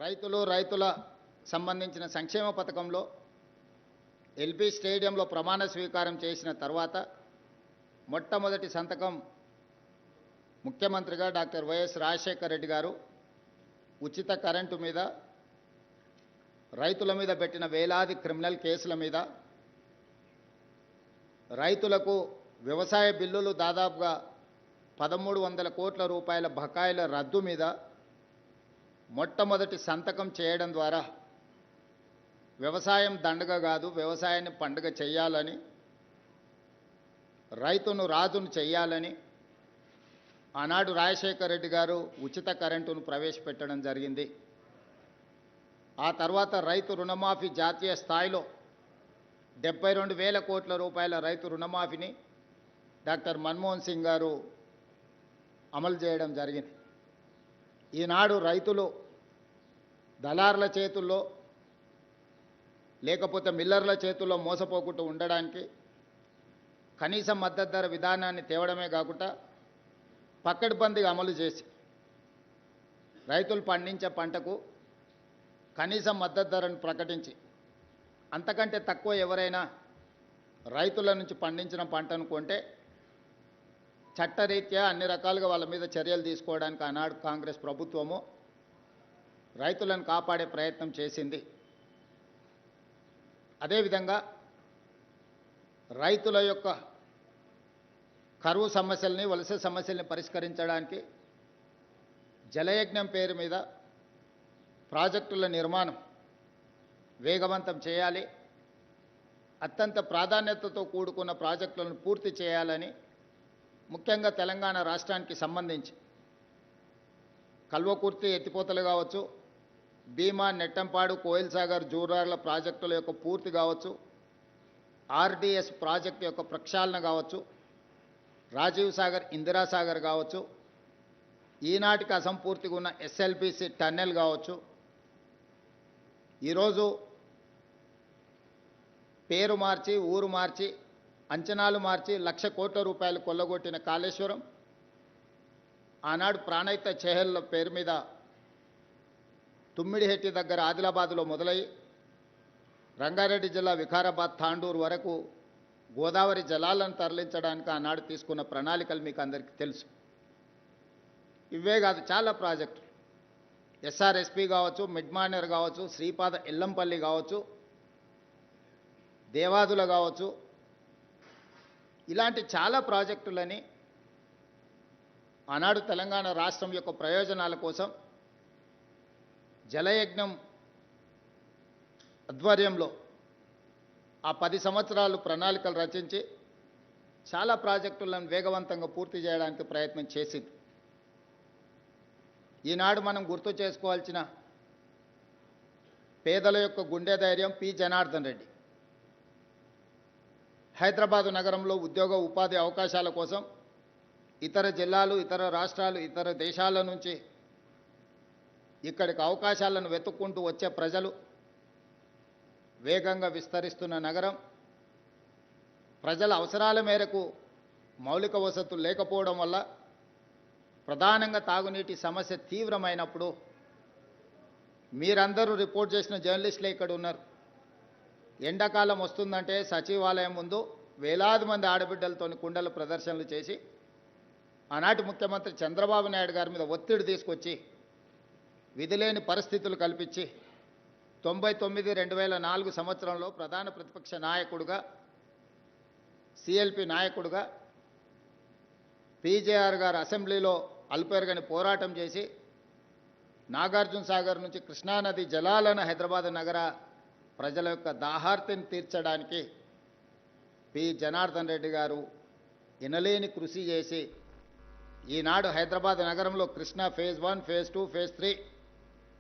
రైతుల సంబంధించిన సంక్షేమ పథకంలో ఎల్బీ స్టేడియంలో ప్రమాణ స్వీకారం చేసిన తర్వాత మొట్టమొదటి సంతకం ముఖ్యమంత్రిగా డాక్టర్ వైఎస్ రాజశేఖర రెడ్డి గారు ఉచిత కరెంటు మీద, రైతుల మీద పెట్టిన వేలాది క్రిమినల్ కేసుల మీద, రైతులకు వ్యవసాయ బిల్లులు దాదాపుగా 1300 కోట్ల రూపాయల బకాయిల రద్దు మీద మొట్టమొదటి సంతకం చేయడం ద్వారా వ్యవసాయం దండగ కాదు, వ్యవసాయాన్ని పండుగ చేయాలని, రైతును రాజును చేయాలని ఆనాడు రాజశేఖర రెడ్డి గారు ఉచిత కరెంటును ప్రవేశపెట్టడం జరిగింది. ఆ తర్వాత రైతు రుణమాఫీ జాతీయ స్థాయిలో 72,000 కోట్ల రూపాయల రైతు రుణమాఫీని డాక్టర్ మన్మోహన్ సింగ్ గారు అమలు చేయడం జరిగింది. ఈనాడు రైతులు దళారుల చేతుల్లో లేకపోతే మిల్లర్ల చేతుల్లో మోసపోకుండా ఉండడానికి కనీస మద్దతు ధర విధానాన్ని తేవడమే కాకుండా పక్కడ్బందీగా అమలు చేసి రైతులు పండించే పంటకు కనీస మద్దతు ధరను ప్రకటించి అంతకంటే తక్కువ ఎవరైనా రైతుల నుంచి పండించిన పంటను కొంటే చట్టరీత్యా అన్ని రకాలుగా వాళ్ళ మీద చర్యలు తీసుకోవడానికి ఆనాడు కాంగ్రెస్ ప్రభుత్వము రైతులను కాపాడే ప్రయత్నం చేసింది. అదేవిధంగా రైతుల యొక్క కరువు సమస్యల్ని, వలస సమస్యల్ని పరిష్కరించడానికి జలయజ్ఞం పేరు మీద ప్రాజెక్టుల నిర్మాణం వేగవంతం చేయాలి, అత్యంత ప్రాధాన్యతతో కూడుకున్న ప్రాజెక్టులను పూర్తి చేయాలని ముఖ్యంగా తెలంగాణ రాష్ట్రానికి సంబంధించి కల్వకుర్తి ఎత్తిపోతలు కావచ్చు, భీమా, నెట్టంపాడు, కోయిల్ సాగర్, జూరార్ల ప్రాజెక్టుల యొక్క పూర్తి కావచ్చు, ఆర్డీఎస్ ప్రాజెక్టు యొక్క ప్రక్షాళన కావచ్చు, రాజీవ్ సాగర్, ఇందిరా సాగర్ కావచ్చు, ఈనాటికి అసంపూర్తిగా ఉన్న ఎస్ఎల్బిసి టన్నెల్ కావచ్చు, ఈరోజు పేరు మార్చి, ఊరు మార్చి, అంచనాలు మార్చి 1,00,000 కోట్ల రూపాయలు కొల్లగొట్టిన కాళేశ్వరం, ఆనాడు ప్రాణహిత చెహెల్ పేరు మీద తుమ్మిడిహెట్టి దగ్గర ఆదిలాబాద్లో మొదలై రంగారెడ్డి జిల్లా వికారాబాద్, తాండూరు వరకు గోదావరి జలాలను తరలించడానికి ఆనాడు తీసుకున్న ప్రణాళికలు మీకు అందరికీ తెలుసు. ఇవే కాదు, చాలా ప్రాజెక్టులు, ఎస్ఆర్ఎస్పి కావచ్చు, మిడ్మానేర్ కావచ్చు, శ్రీపాద ఎల్లంపల్లి కావచ్చు, దేవాదుల కావచ్చు, ఇలాంటి చాలా ప్రాజెక్టులని ఆనాడు తెలంగాణ రాష్ట్రం యొక్క ప్రయోజనాల కోసం జలయజ్ఞం ఆధ్వర్యంలో ఆ 10 సంవత్సరాలు ప్రణాళికలు రచించి చాలా ప్రాజెక్టులను వేగవంతంగా పూర్తి చేయడానికి ప్రయత్నం చేసింది. ఈనాడు మనం గుర్తు చేసుకోవాల్సిన పేదల యొక్క గుండె ధైర్యం పి జనార్దన్ రెడ్డి హైదరాబాదు నగరంలో ఉద్యోగ ఉపాధి అవకాశాల కోసం ఇతర జిల్లాలు, ఇతర రాష్ట్రాలు, ఇతర దేశాల నుంచి ఇక్కడికి అవకాశాలను వెతుక్కుంటూ వచ్చే ప్రజలు, వేగంగా విస్తరిస్తున్న నగరం, ప్రజల అవసరాల మేరకు మౌలిక వసతులు లేకపోవడం వల్ల ప్రధానంగా తాగునీటి సమస్య తీవ్రమైనప్పుడు మీరందరూ రిపోర్ట్ చేసిన జర్నలిస్టులే ఇక్కడ ఉన్నారు. ఎండాకాలం వస్తుందంటే సచివాలయం ముందు వేలాది మంది ఆడబిడ్డలతో కుండల ప్రదర్శనలు చేసి ఆనాటి ముఖ్యమంత్రి చంద్రబాబు నాయుడు గారి మీద ఒత్తిడి తీసుకొచ్చి విధిలేని పరిస్థితులు కల్పించి 99-2004 సంవత్సరంలో ప్రధాన ప్రతిపక్ష నాయకుడుగా, సిఎల్పి నాయకుడుగా పీజేఆర్ గారు అసెంబ్లీలో అల్పెరగని పోరాటం చేసి నాగార్జున సాగర్ నుంచి కృష్ణానది జలాలను హైదరాబాద్ నగర ప్రజల యొక్క దాహార్తిని తీర్చడానికి పి జనార్దన్ రెడ్డి గారు ఎనలేని కృషి చేసి ఈనాడు హైదరాబాద్ నగరంలో కృష్ణా ఫేజ్ 1, ఫేజ్ 2, ఫేజ్ 3